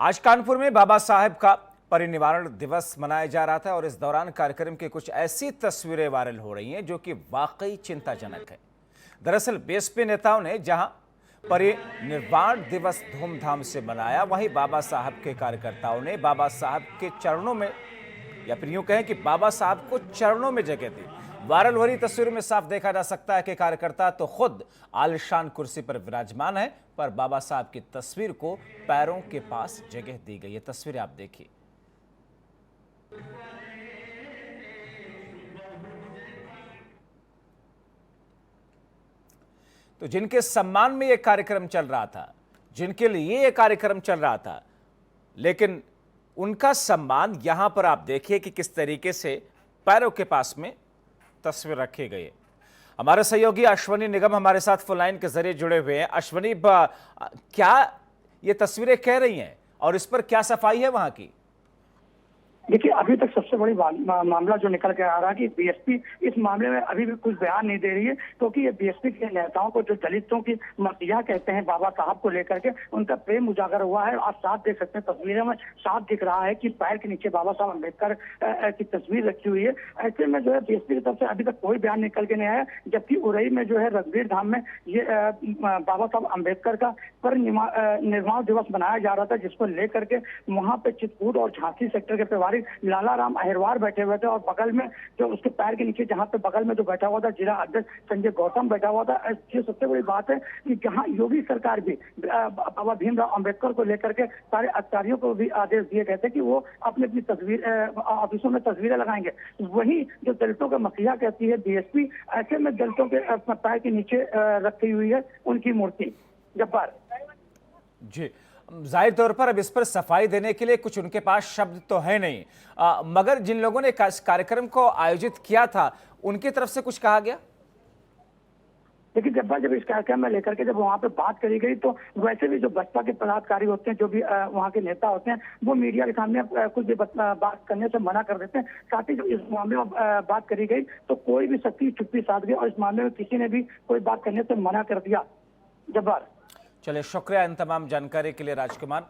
आज कानपुर में बाबा साहेब का परिनिर्वाण दिवस मनाया जा रहा था और इस दौरान कार्यक्रम की कुछ ऐसी तस्वीरें वायरल हो रही हैं जो कि वाकई चिंताजनक है। दरअसल बीएसपी नेताओं ने जहां परिनिर्वाण दिवस धूमधाम से मनाया, वहीं बाबा साहब के कार्यकर्ताओं ने बाबा साहब के चरणों में, या फिर यूं कहें कि बाबा साहब को चरणों में जगह दी। वायरल हो रही तस्वीरों में साफ देखा जा सकता है कि कार्यकर्ता तो खुद आलिशान कुर्सी पर विराजमान है, पर बाबा साहब की तस्वीर को पैरों के पास जगह दी गई। ये तस्वीरें आप देखिए। तो जिनके सम्मान में यह कार्यक्रम चल रहा था, जिनके लिए यह कार्यक्रम चल रहा था, लेकिन उनका सम्मान यहां पर आप देखिए कि किस तरीके से पैरों के पास में तस्वीर रखी गई है। हमारे सहयोगी अश्वनी निगम हमारे साथ फोन लाइन के जरिए जुड़े हुए हैं। अश्वनी, क्या ये तस्वीरें कह रही हैं और इस पर क्या सफाई है वहां की? देखिए, अभी तक सबसे बड़ी मामला जो निकल के आ रहा है कि बीएसपी इस मामले में अभी भी कुछ बयान नहीं दे रही है, क्योंकि ये बीएसपी के नेताओं को जो दलितों की मसीहा कहते हैं बाबा साहब को लेकर के उनका प्रेम उजागर हुआ है। आप साफ देख सकते हैं, तस्वीरों में साफ दिख रहा है कि पैर के नीचे बाबा साहब अम्बेडकर की तस्वीर रखी हुई है। ऐसे में जो है बीएसपी की तरफ से अभी तक कोई बयान निकल के नहीं आया, जबकि उरई में जो है रघुवीर धाम में ये बाबा साहब अम्बेडकर का परिनिर्वाण दिवस मनाया जा रहा था, जिसको लेकर के वहां पे चित्रकूट और झांसी सेक्टर के प्रभारी लाला राम अहिरवार बैठे हुए थे और बगल में जो उसके पैर के नीचे जहां पे बगल में जो बैठा हुआ था जिला अध्यक्ष संजय गौतम बैठा हुआ था। ये सबसे बड़ी बात है कि जहां योगी सरकार भी बाबा भीमराव अंबेडकर को लेकर के सारे अधिकारियों को भी आदेश दिए गए थे कि वो अपनी अपनी तस्वीर ऑफिसों में तस्वीरें लगाएंगे। वही जो दलितों का मसीहा कहती है बीएसपी, ऐसे में दलितों के पैर के नीचे रखी हुई है उनकी मूर्ति। जब्बार जी, जाहिर तौर पर अब इस पर सफाई देने के लिए कुछ उनके पास शब्द तो है नहीं, मगर जिन लोगों ने कार्यक्रम को आयोजित किया था उनकी तरफ से कुछ कहा गया? देखिए, जब इस कार्यक्रम में लेकर के जब वहाँ पे बात करी गई, तो वैसे भी जो बसपा के पदाधिकारी होते हैं, जो भी वहाँ के नेता होते हैं, वो मीडिया के सामने कुछ भी बात करने से मना कर देते हैं। साथ ही जब इस मामले में बात करी गई तो कोई भी शक्ति चुप्पी साध गई और इस मामले में किसी ने भी कोई बात करने से मना कर दिया। जब्बार, चलिए, शुक्रिया इन तमाम जानकारी के लिए राजकुमार।